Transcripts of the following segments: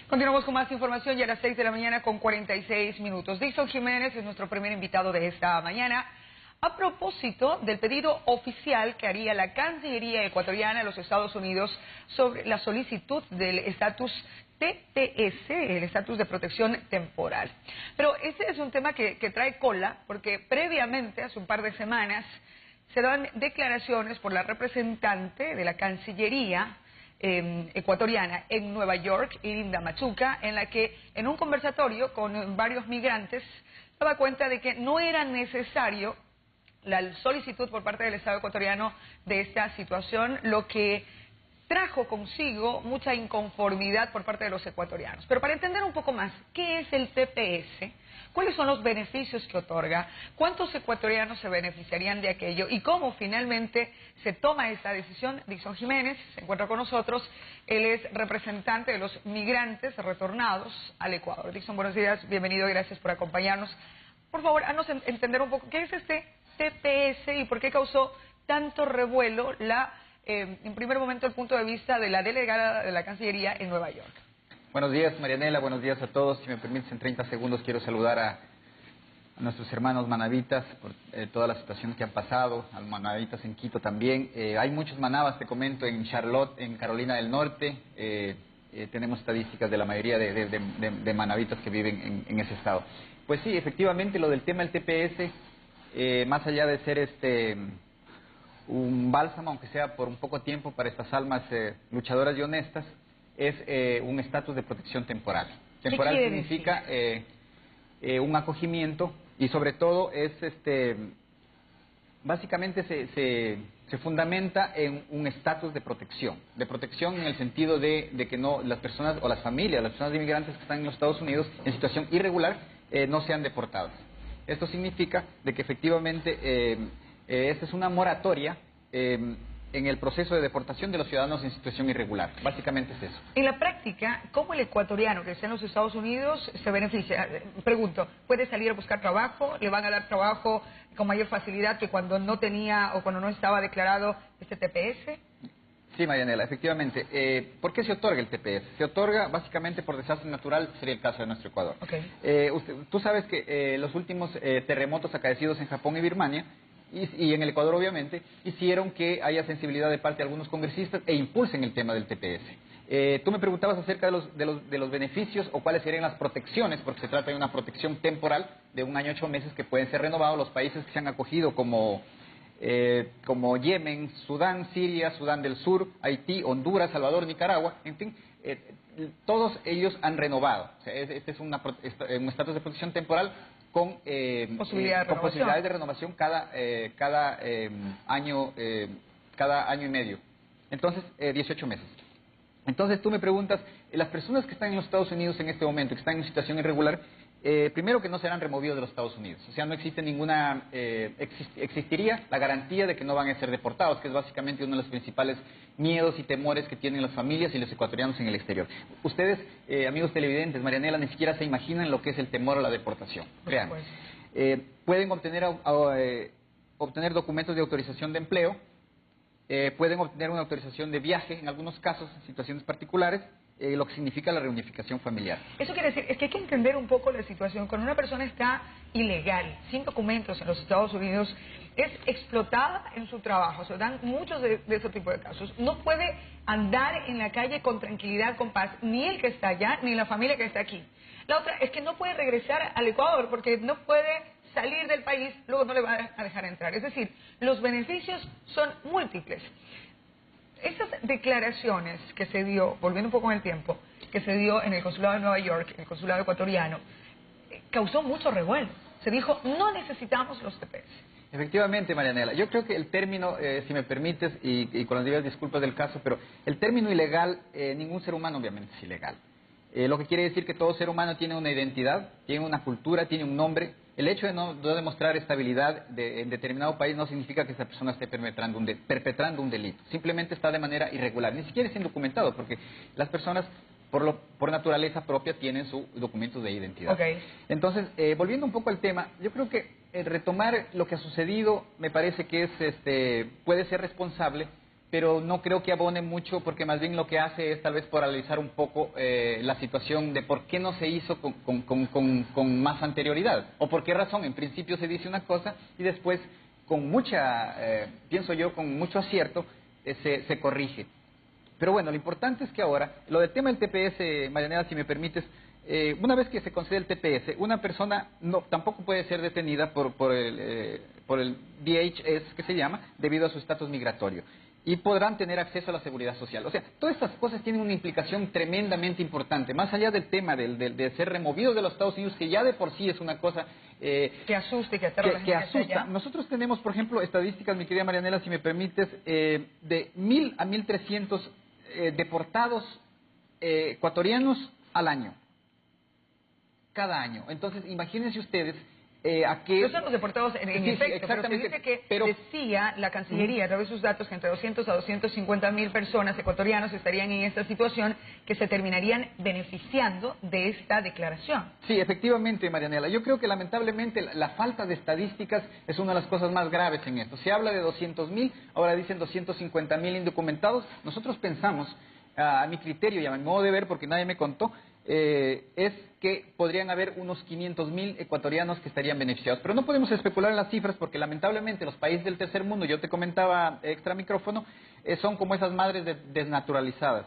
Continuamos con más información ya a las 6 de la mañana con 46 minutos. Dixon Jiménez es nuestro primer invitado de esta mañana. A propósito del pedido oficial que haría la Cancillería ecuatoriana a los Estados Unidos sobre la solicitud del estatus TPS, el estatus de protección temporal. Pero este es un tema que trae cola porque previamente, hace un par de semanas, se dan declaraciones por la representante de la Cancillería ecuatoriana en Nueva York, Linda Machuca, en la que en un conversatorio con varios migrantes daba cuenta de que no era necesario la solicitud por parte del Estado ecuatoriano de esta situación, lo que trajo consigo mucha inconformidad por parte de los ecuatorianos. Pero para entender un poco más, ¿qué es el TPS? ¿Cuáles son los beneficios que otorga? ¿Cuántos ecuatorianos se beneficiarían de aquello? ¿Y cómo finalmente se toma esta decisión? Dixon Jiménez se encuentra con nosotros. Él es representante de los migrantes retornados al Ecuador. Dixon, buenos días, bienvenido, gracias por acompañarnos. Por favor, haznos entender un poco qué es este TPS y por qué causó tanto revuelo en primer momento el punto de vista de la delegada de la Cancillería en Nueva York. Buenos días, Marianela, buenos días a todos. Si me permites, en 30 segundos quiero saludar a nuestros hermanos manavitas por toda la situación que han pasado, a los manavitas en Quito también. Hay muchos manabas, te comento, en Charlotte, en Carolina del Norte. Tenemos estadísticas de la mayoría de manavitas que viven en ese estado. Pues sí, efectivamente, lo del tema del TPS, más allá de ser un bálsamo, aunque sea por un poco tiempo para estas almas luchadoras y honestas, es un estatus de protección temporal. Temporal significa un acogimiento y sobre todo es básicamente se fundamenta en un estatus de protección en el sentido de que no las personas o las familias, las personas inmigrantes que están en los Estados Unidos en situación irregular no sean deportadas. Esto significa de que efectivamente esta es una moratoria en el proceso de deportación de los ciudadanos en situación irregular. Básicamente es eso. En la práctica, ¿cómo el ecuatoriano que está en los Estados Unidos se beneficia? Pregunto, ¿puede salir a buscar trabajo? ¿Le van a dar trabajo con mayor facilidad que cuando no tenía o cuando no estaba declarado este TPS? Sí, Marianela, efectivamente. ¿Por qué se otorga el TPS? Se otorga básicamente por desastre natural, sería el caso de nuestro Ecuador. Okay. Tú sabes que los últimos terremotos acaecidos en Japón y Birmania, y en el Ecuador obviamente, hicieron que haya sensibilidad de parte de algunos congresistas e impulsen el tema del TPS. Tú me preguntabas acerca de los beneficios o cuáles serían las protecciones, porque se trata de una protección temporal de 1 año 8 meses que pueden ser renovados. Los países que se han acogido como Yemen, Sudán, Siria, Sudán del Sur, Haití, Honduras, Salvador, Nicaragua, en fin, todos ellos han renovado. O sea, este es un estatus de protección temporal con posibilidades de renovación cada año y medio. Entonces, 18 meses. Entonces, tú me preguntas, las personas que están en los Estados Unidos en este momento, que están en situación irregular, primero que no serán removidos de los Estados Unidos. O sea, no existe ninguna, existiría la garantía de que no van a ser deportados, que es básicamente uno de los principales miedos y temores que tienen las familias y los ecuatorianos en el exterior. Ustedes, amigos televidentes, Marianela, ni siquiera se imaginan lo que es el temor a la deportación. Vean, pueden obtener documentos de autorización de empleo, pueden obtener una autorización de viaje, en algunos casos, en situaciones particulares, lo que significa la reunificación familiar. Eso quiere decir, es que hay que entender un poco la situación. Cuando una persona está ilegal, sin documentos en los Estados Unidos, es explotada en su trabajo. Se dan muchos de ese tipo de casos. No puede andar en la calle con tranquilidad, con paz, ni el que está allá, ni la familia que está aquí. La otra es que no puede regresar al Ecuador, porque no puede salir del país, luego no le va a dejar entrar. Es decir, los beneficios son múltiples. Esas declaraciones que se dio, volviendo un poco en el tiempo, que se dio en el consulado de Nueva York, en el consulado ecuatoriano, causó mucho revuelo. Se dijo, no necesitamos los TPS. Efectivamente, Marianela. Yo creo que el término, si me permites, y con las debidas disculpas del caso, pero el término ilegal, ningún ser humano obviamente es ilegal. Lo que quiere decir que todo ser humano tiene una identidad, tiene una cultura, tiene un nombre. El hecho de no demostrar estabilidad en determinado país no significa que esa persona esté perpetrando un delito. Simplemente está de manera irregular. Ni siquiera es indocumentado, porque las personas, por naturaleza propia, tienen su documento de identidad. Okay. Entonces, volviendo un poco al tema, yo creo que retomar lo que ha sucedido me parece que puede ser responsable, pero no creo que abone mucho porque más bien lo que hace es tal vez paralizar un poco la situación de por qué no se hizo con más anterioridad o por qué razón en principio se dice una cosa y después con mucha, pienso yo, con mucho acierto se corrige. Pero bueno, lo importante es que ahora, lo del tema del TPS, Marianela, si me permites, una vez que se concede el TPS, una persona tampoco puede ser detenida por el DHS, que se llama, debido a su estatus migratorio. Y podrán tener acceso a la seguridad social. O sea, todas estas cosas tienen una implicación tremendamente importante. Más allá del tema de ser removidos de los Estados Unidos, que ya de por sí es una cosa... que asusta y que aterra a la gente asusta. Nosotros tenemos, por ejemplo, estadísticas, mi querida Marianela, si me permites, de 1.000 a 1.300 deportados ecuatorianos al año. Cada año. Entonces, imagínense ustedes... a qué... No son los deportados en efecto, exactamente, pero se dice que decía la Cancillería a través de sus datos que entre 200 a 250.000 personas ecuatorianos estarían en esta situación que se terminarían beneficiando de esta declaración. Sí, efectivamente, Marianela. Yo creo que lamentablemente la falta de estadísticas es una de las cosas más graves en esto. Se habla de 200.000, ahora dicen 250.000 indocumentados. Nosotros pensamos, a mi criterio y a mi modo de ver, porque nadie me contó, es que podrían haber unos 500.000 ecuatorianos que estarían beneficiados. Pero no podemos especular en las cifras porque lamentablemente los países del tercer mundo, yo te comentaba extra micrófono, son como esas madres desnaturalizadas.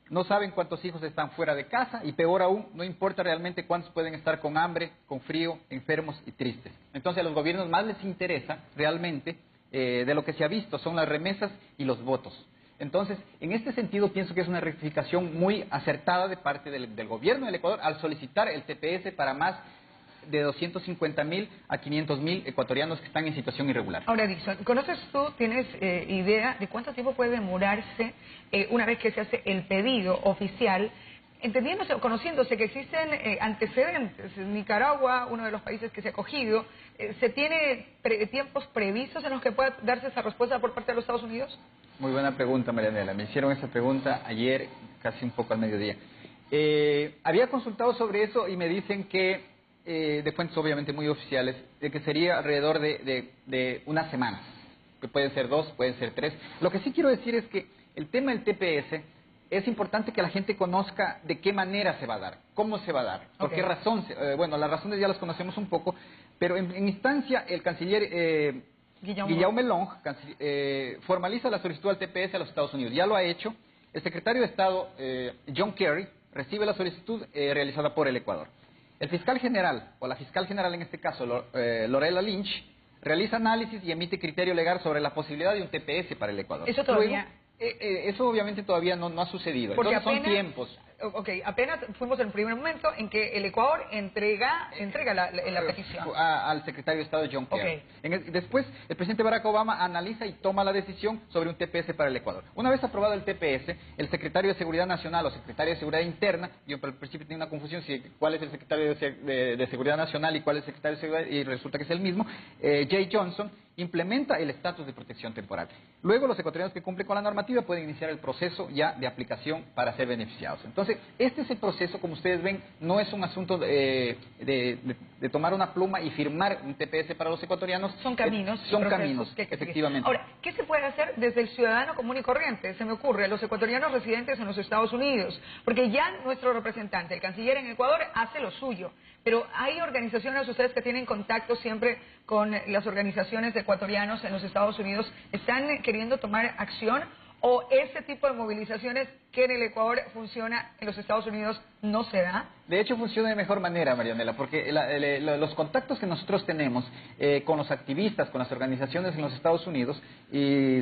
No saben cuántos hijos están fuera de casa y peor aún, no importa realmente cuántos pueden estar con hambre, con frío, enfermos y tristes. Entonces a los gobiernos más les interesa realmente, de lo que se ha visto, son las remesas y los votos. Entonces, en este sentido, pienso que es una rectificación muy acertada de parte del gobierno del Ecuador al solicitar el TPS para más de 250.000 a 500.000 ecuatorianos que están en situación irregular. Ahora, Dixon, ¿conoces tú, tienes idea de cuánto tiempo puede demorarse una vez que se hace el pedido oficial? Entendiéndose o conociéndose que existen antecedentes, Nicaragua, uno de los países que se ha acogido, ¿se tiene tiempos previstos en los que pueda darse esa respuesta por parte de los Estados Unidos? Muy buena pregunta, Marianela. Me hicieron esa pregunta ayer, casi un poco al mediodía. Había consultado sobre eso y me dicen que, de fuentes obviamente muy oficiales, de que sería alrededor de unas semanas. Que pueden ser 2, pueden ser 3. Lo que sí quiero decir es que el tema del TPS es importante que la gente conozca de qué manera se va a dar, cómo se va a dar, por qué razón. Bueno, las razones ya las conocemos un poco, pero en instancia el canciller... Guillaume Long formaliza la solicitud al TPS a los Estados Unidos. Ya lo ha hecho. El secretario de Estado, John Kerry, recibe la solicitud realizada por el Ecuador. El fiscal general, o la fiscal general en este caso, Lorella Lynch, realiza análisis y emite criterio legal sobre la posibilidad de un TPS para el Ecuador. Eso todavía... eso obviamente todavía no ha sucedido. Porque entonces apenas, son tiempos. Ok, apenas fuimos en el primer momento en que el Ecuador entrega la petición. Al secretario de Estado John Kerry. Después, el presidente Barack Obama analiza y toma la decisión sobre un TPS para el Ecuador. Una vez aprobado el TPS, el secretario de Seguridad Nacional o secretario de Seguridad Interna, yo al principio tenía una confusión si cuál es el secretario de Seguridad Nacional y cuál es el secretario de Seguridad, y resulta que es el mismo, Jay Johnson, implementa el estatus de protección temporal. Luego, los ecuatorianos que cumplen con la normativa pueden iniciar el proceso ya de aplicación para ser beneficiados. Entonces, este es el proceso, como ustedes ven, no es un asunto de tomar una pluma y firmar un TPS para los ecuatorianos. Son caminos. Son caminos, efectivamente. Ahora, ¿qué se puede hacer desde el ciudadano común y corriente? Se me ocurre, los ecuatorianos residentes en los Estados Unidos, porque ya nuestro representante, el canciller en Ecuador, hace lo suyo. Pero hay organizaciones, ustedes que tienen contacto siempre con las organizaciones de ecuatorianos en los Estados Unidos, ¿están queriendo tomar acción? ¿O ese tipo de movilizaciones que en el Ecuador funciona, en los Estados Unidos no se da? De hecho, funciona de mejor manera, Marianela, porque los contactos que nosotros tenemos con los activistas, con las organizaciones en los Estados Unidos, y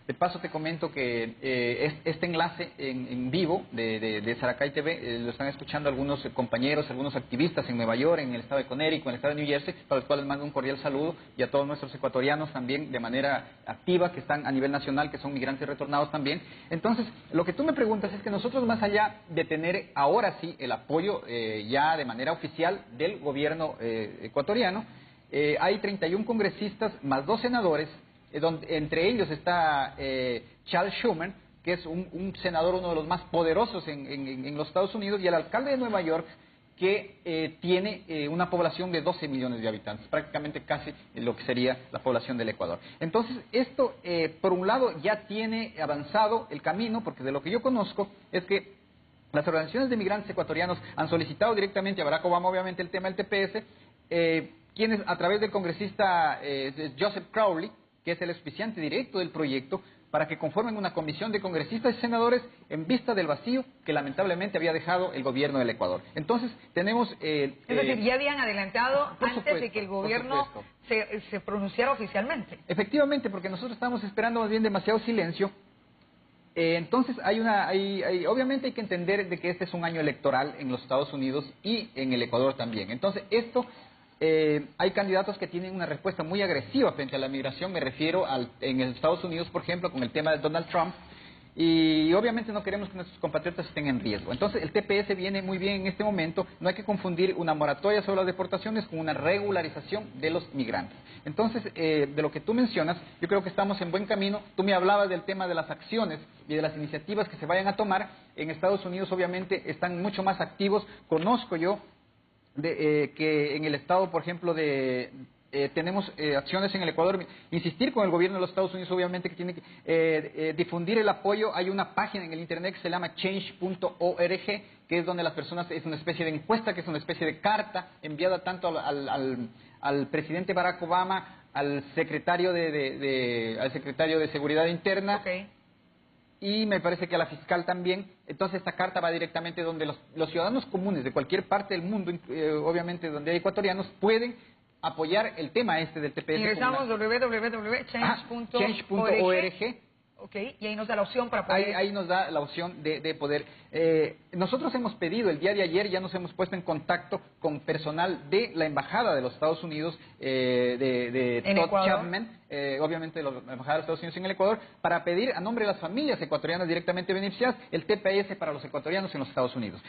de paso te comento que este enlace en vivo de Saracay TV lo están escuchando algunos compañeros, algunos activistas en Nueva York, en el estado de Connecticut, en el estado de New Jersey, para los cuales mando un cordial saludo, y a todos nuestros ecuatorianos también de manera activa, que están a nivel nacional, que son migrantes retornados también. Entonces, lo que tú me preguntas es que nosotros, más allá de tener ahora sí el apoyo ya de manera oficial del gobierno ecuatoriano, hay 31 congresistas más 2 senadores, entre ellos está Charles Schumer, que es un senador, uno de los más poderosos en los Estados Unidos, y el alcalde de Nueva York, que tiene una población de 12 millones de habitantes, prácticamente casi lo que sería la población del Ecuador. Entonces, esto, por un lado, ya tiene avanzado el camino, porque de lo que yo conozco es que las organizaciones de migrantes ecuatorianos han solicitado directamente a Barack Obama, obviamente, el tema del TPS, quienes a través del congresista Joseph Crowley, que es el auspiciante directo del proyecto, para que conformen una comisión de congresistas y senadores en vista del vacío que lamentablemente había dejado el gobierno del Ecuador. Entonces, tenemos... es decir, ya habían adelantado antes de que el gobierno se pronunciara oficialmente. Efectivamente, porque nosotros estamos esperando más bien demasiado silencio. Entonces, obviamente hay que entender de que este es un año electoral en los Estados Unidos y en el Ecuador también. Entonces, hay candidatos que tienen una respuesta muy agresiva frente a la migración, me refiero en Estados Unidos, por ejemplo, con el tema de Donald Trump, y obviamente no queremos que nuestros compatriotas estén en riesgo. Entonces, el TPS viene muy bien en este momento, no hay que confundir una moratoria sobre las deportaciones con una regularización de los migrantes. Entonces, de lo que tú mencionas, yo creo que estamos en buen camino. Tú me hablabas del tema de las acciones y de las iniciativas que se vayan a tomar. En Estados Unidos, obviamente, están mucho más activos. Conozco yo que en el estado, por ejemplo, tenemos acciones en el Ecuador, insistir con el gobierno de los Estados Unidos, obviamente, que tiene que difundir el apoyo. Hay una página en el internet que se llama change.org, que es donde las personas, es una especie de encuesta, que es una especie de carta enviada tanto al presidente Barack Obama, al secretario de Seguridad Interna, y me parece que a la fiscal también. Entonces, esta carta va directamente donde los ciudadanos comunes de cualquier parte del mundo, obviamente donde hay ecuatorianos, pueden apoyar el tema del TPS. Ingresamos www.change.org. Ok, y ahí nos da la opción para poder... Ahí nos da la opción de poder... nosotros hemos pedido, el día de ayer ya nos hemos puesto en contacto con personal de la Embajada de los Estados Unidos, de Todd Chapman, obviamente de la Embajada de los Estados Unidos en el Ecuador, para pedir a nombre de las familias ecuatorianas directamente beneficiadas el TPS para los ecuatorianos en los Estados Unidos.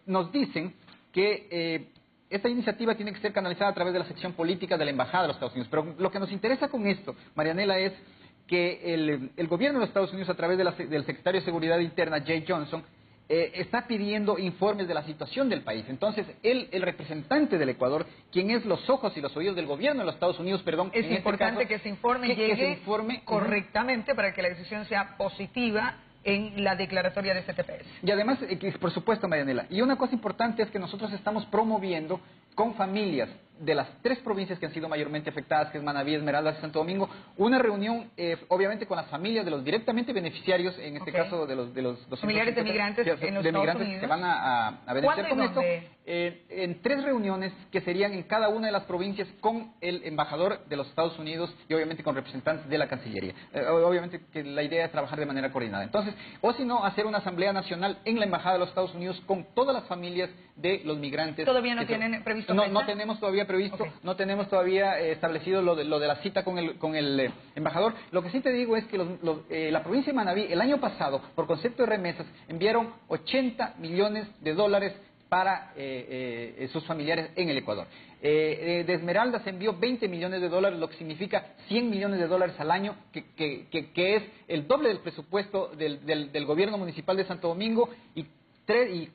Nos dicen que... esta iniciativa tiene que ser canalizada a través de la sección política de la Embajada de los Estados Unidos. Pero lo que nos interesa con esto, Marianela, es que el gobierno de los Estados Unidos, a través del secretario de Seguridad Interna, Jay Johnson, está pidiendo informes de la situación del país. Entonces, el representante del Ecuador, quien es los ojos y los oídos del gobierno de los Estados Unidos, es importante que ese informe llegue correctamente para que la decisión sea positiva en la declaratoria de este TPS. Y además, por supuesto, Marianela, y una cosa importante es que nosotros estamos promoviendo con familias de las 3 provincias que han sido mayormente afectadas, que es Manabí, Esmeraldas y Santo Domingo, una reunión, obviamente, con las familias de los directamente beneficiarios, en este caso de los familiares de migrantes en los Estados Unidos, que van a beneficiar con esto, en 3 reuniones que serían en cada una de las provincias con el embajador de los Estados Unidos y obviamente con representantes de la Cancillería. Obviamente que la idea es trabajar de manera coordinada. Entonces, o si no, hacer una asamblea nacional en la Embajada de los Estados Unidos con todas las familias de los migrantes. ¿Todavía no tienen previsto? No tenemos todavía previsto, no tenemos todavía establecido lo de la cita con el embajador. Lo que sí te digo es que la provincia de Manabí, el año pasado, por concepto de remesas, enviaron $80 millones para sus familiares en el Ecuador. De Esmeraldas se envió $20 millones, lo que significa $100 millones al año, que es el doble del presupuesto del gobierno municipal de Santo Domingo y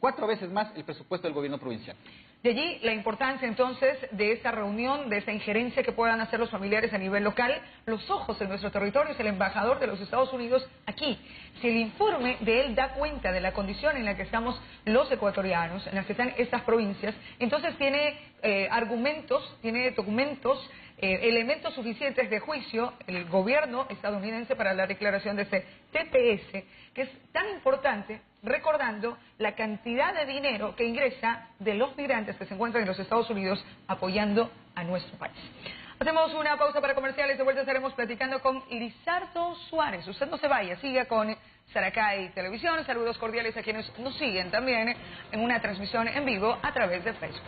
4 veces más el presupuesto del gobierno provincial. De allí la importancia entonces de esta reunión, de esta injerencia que puedan hacer los familiares a nivel local, los ojos en nuestro territorio es el embajador de los Estados Unidos aquí. Si el informe de él da cuenta de la condición en la que estamos los ecuatorianos, en las que están estas provincias, entonces tiene argumentos, tiene documentos, elementos suficientes de juicio el gobierno estadounidense para la declaración de este TPS, que es tan importante, recordando la cantidad de dinero que ingresa de los migrantes que se encuentran en los Estados Unidos apoyando a nuestro país. Hacemos una pausa para comerciales, de vuelta estaremos platicando con Lizardo Suárez. Usted no se vaya, siga con Saracay Televisión. Saludos cordiales a quienes nos siguen también en una transmisión en vivo a través de Facebook.